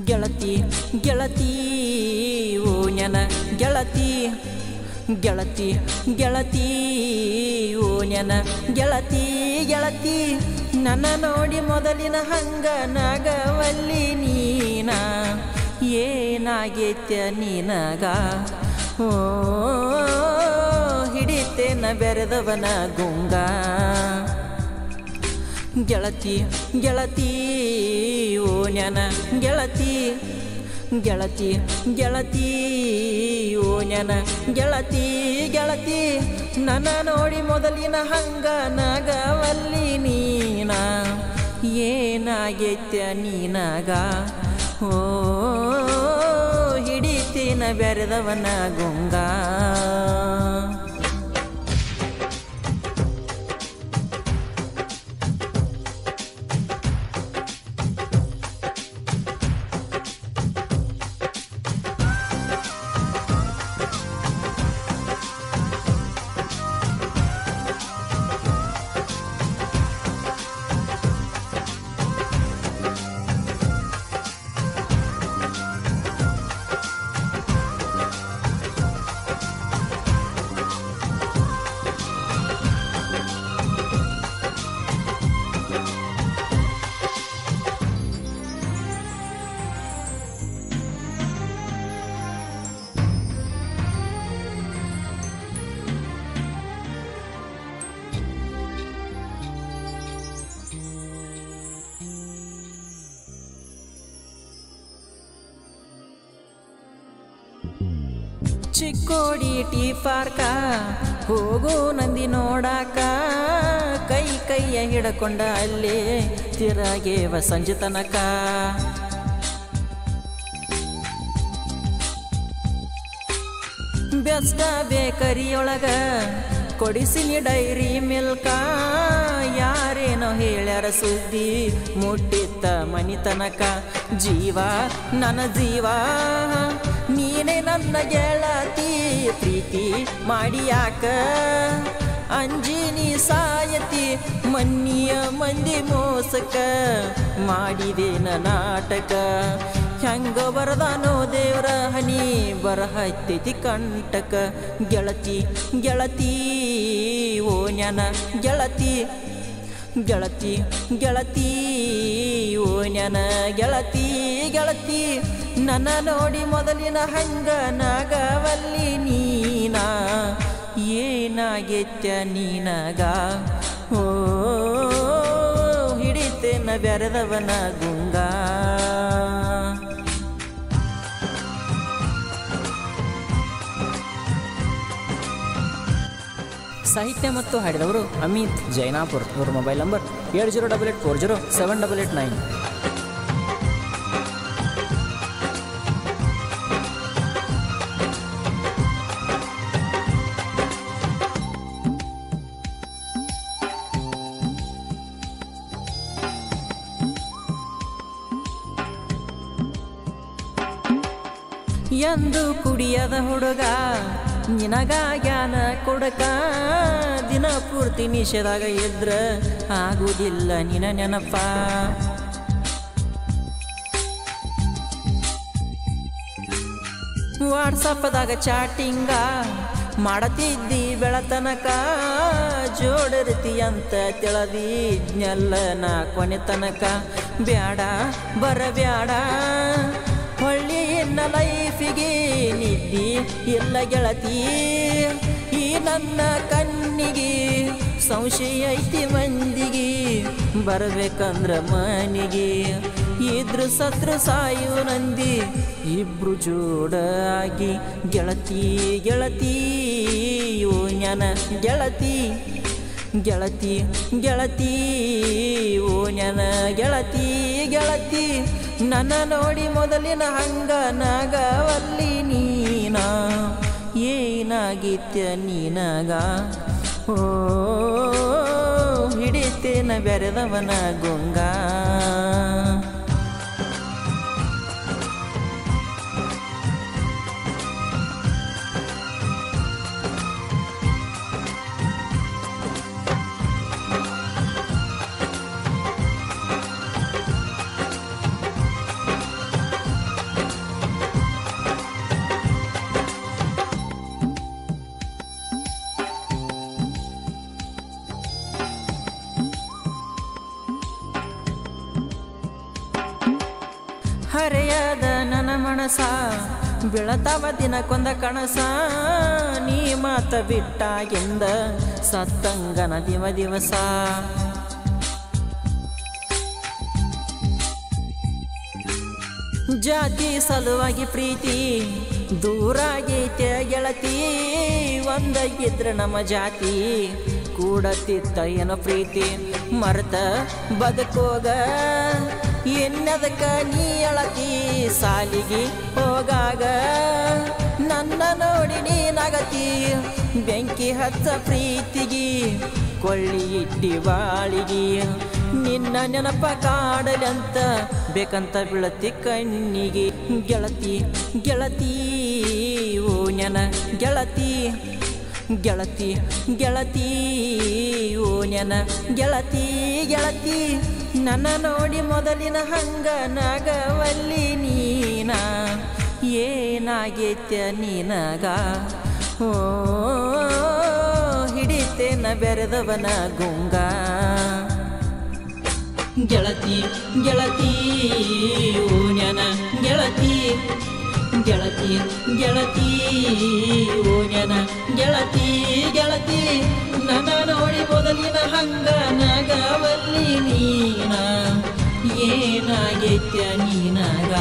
ಗೆಳತಿ ಗೆಳತಿ ಓ ನೆನ ಗೆಳತಿ ಗೆಳತಿ ಗೆಳತಿ ಓ ನೆನ ಗೆಳತಿ ಗೆಳತಿ ನನ್ನ ನೋಡಿ ಮೊದಲಿನ ಹಂಗ ನಾಗವಲ್ಲಿ ನೀನ ಏನಾಗೈತ್ಯ ನೀನಗ ಓ ಹಿಡಿತೇನ ಬೆರೆದವನ ಗುಂಗ ಗೆಳತಿ ಗೆಳತಿ ಓ ನೆನ ಗೆಳತಿ ಗೆಳತಿ ಗೆಳತಿ ಓ ನೆನ ಗೆಳತಿ ಗೆಳತಿ ನನ್ನ ನೋಡಿ ಮೊದಲಿನ ಹಂಗ ನಾಗವಲ್ಲಿ ನೀನ ಏನಾಗೈತ್ಯ ನೀನಗ ಓ ಹಿಡಿತೇನ ಬೆರೆದವನ ಗುಂಗ ಚಿಕ್ಕೋಡಿ ಟೀ ಪಾರ್ಕ ಹೋಗು ನಂದಿ ನೋಡಾಕ ಕೈ ಕೈಯ ಹಿಡಕೊಂಡ ಅಲ್ಲಿ ತಿರಗೇವ ಸಂಜೆ ತನಕ ಬೆಸ್ಟ್ ಬೇಕರಿಯೊಳಗ ಕೊಡಿಸಿನಿ ಡೈರಿ ಮಿಲ್ಕ ಯಾರೇನೋ ಹೇಳ್ಯಾರ ಸುದ್ದಿ ಮುಟ್ಟಿತ್ತ ಮನಿ ತನಕ ಜೀವ ನನ್ನ ಜೀವ ನೀನೇ ನನ್ನ ಗೆಳತಿ ಪ್ರೀತಿ ಮಾಡಿ ಯಾಕ ಅಂಜಿನಿ ಸಾಯತಿ ಮನ್ನಿಯ ಮಂದಿ ಮೋಸಕ ಮಾಡಿದೇನ ನಾಟಕ ಹೆಂಗ ಬರದಾನೋ ದೇವ್ರ ಹನಿ ಬರಹತ್ತೈತಿ ಕಂಟಕ ಗೆಳತಿ ಗೆಳತಿ ಓ ನೆನ ಗೆಳತಿ ಗೆಳತಿ ಗೆಳತಿ ಓ ನೆನ ಗೆಳತಿ ಗೆಳತಿ ನನ್ನ ನೋಡಿ ಮೊದಲಿನ ಹಂಗ ನಾಗವಲ್ಲಿ ನೀನ ಏನಾಗೈತ್ಯ ನೀನಗ ಓ ಹಿಡಿತೇನ ಬೆರೆದವನ ಗುಂಗ ಸಾಹಿತ್ಯ ಮತ್ತು ಹಾಡಿದವರು ಅಮಿತ್ ಜೈನಾಪುರ್. ಇವರ ಮೊಬೈಲ್ ನಂಬರ್ 7088407889. ಎಂದು ಕುಡಿಯದ ಹುಡುಗ ನಿನಗಾಗ್ಯಾನ ಕೊಡಕ ದಿನ ಪೂರ್ತಿ ನಿಷೇಧಾಗ ಎದ್ರ ಆಗುವುದಿಲ್ಲ ನಿನ ನೆನಪ ವಾಟ್ಸಪ್ದಾಗ ಚಾಟಿಂಗ ಮಾಡತಿದ್ದಿ ಬೆಳತನಕ ಜೋಡರ್ತಿ ಅಂತ ತಿಳಿದಿದ್ನೆಲ್ಲ ನಾ ಕೊನೆ ತನಕ ಬ್ಯಾಡ ಬರಬ್ಯಾಡ ಹೊಳ್ಳಿ ಇನ್ನ ಲೈಫಿಗೆ ನಿದ್ದಿ ಇಲ್ಲ ಗೆಳತಿ ಈ ನನ್ನ ಕಣ್ಣಿಗೆ ಸಂಶಯ ಐತಿ ಮಂದಿಗೆ ಬರ್ಬೇಕಂದ್ರ ಮನಿಗೆ ಇದ್ರು ಸತ್ರು ಸಾಯು ನಂದಿ ಇಬ್ರು ಜೋಡಾಗಿ ಗೆಳತಿ ಗೆಳತಿ ಓ ನೆನ ಗೆಳತಿ ಗೆಳತಿ ಗೆಳತಿ ಓ ನೆನ ಗೆಳತಿ ಗೆಳತಿ ನನ್ನ ನೋಡಿ ಮೊದಲಿನ ಹಂಗ ನಾಗವಲ್ಲಿ ನೀನ ಏನಾಗಿತ್ಯ ನೀನಗ ಓ ಹಿಡಿತೇನ ಬೆರೆದವನ ಗುಂಗ ಮನಸ ಬೀಳತಾವ ದಿನಕ್ಕೊಂದ ಕಣಸ ನೀ ಮಾತ ಬಿಟ್ಟಾಗಿಂದ ಸತ್ತಂಗನ ದಿವಸ ಜಾತಿ ಸಲುವಾಗಿ ಪ್ರೀತಿ ದೂರಾಗೈತೆ ಗೆಳತಿ ಒಂದಾಗಿದ್ರ ನಮ್ಮ ಜಾತಿ ಕೂಡತಿತ್ತ ಏನೋ ಪ್ರೀತಿ ಮರೆತ ಬದುಕೋಗ ಎನ್ನದಕ್ಕ ನೀ ಅಳತಿ ಸಾಲಿಗೆ ಹೋಗಾಗ ನನ್ನ ನೋಡಿ ನೀನಾಗತಿ ಬೆಂಕಿ ಹಚ್ಚ ಪ್ರೀತಿಗೆ ಕೊಳ್ಳಿ ಇಟ್ಟಿ ಬಾಳಿಗೆ ನಿನ್ನ ನೆನಪ ಕಾಡಲಂತ ಬೇಕಂತ ಬೀಳತಿ ಕಣ್ಣಿಗೆ ಗೆಳತಿ ಗೆಳತಿ ಓ ನೆನ ಗೆಳತಿ ಗೆಳತಿ ಗೆಳತಿ ಓ ನೆನ ಗೆಳತಿ ಗೆಳತಿ ನನ್ನ ನೋಡಿ ಮೊದಲಿನ ಹಂಗ ನಾಗವಲ್ಲಿ ನೀನ ಏನಾಗೈತ್ಯ ನೀನಗ ಓ ಹಿಡಿತೇನ ಬೆರೆದವನ ಗುಂಗ ಗೆಳತಿ ಗೆಳತಿ ಓ ನೆನ ಗೆಳತಿ ಗೆಳತಿ ಗೆಳತಿ ಓ ನೆನ ಗೆಳತಿ ಗೆಳತಿ ನನ್ನ ನೋಡಿ ಮೊದಲಿನ ಹಂಗ ನಾಗವಲ್ಲಿ ನೀನ ಏನಾಗೈತ್ಯ ನೀನಗ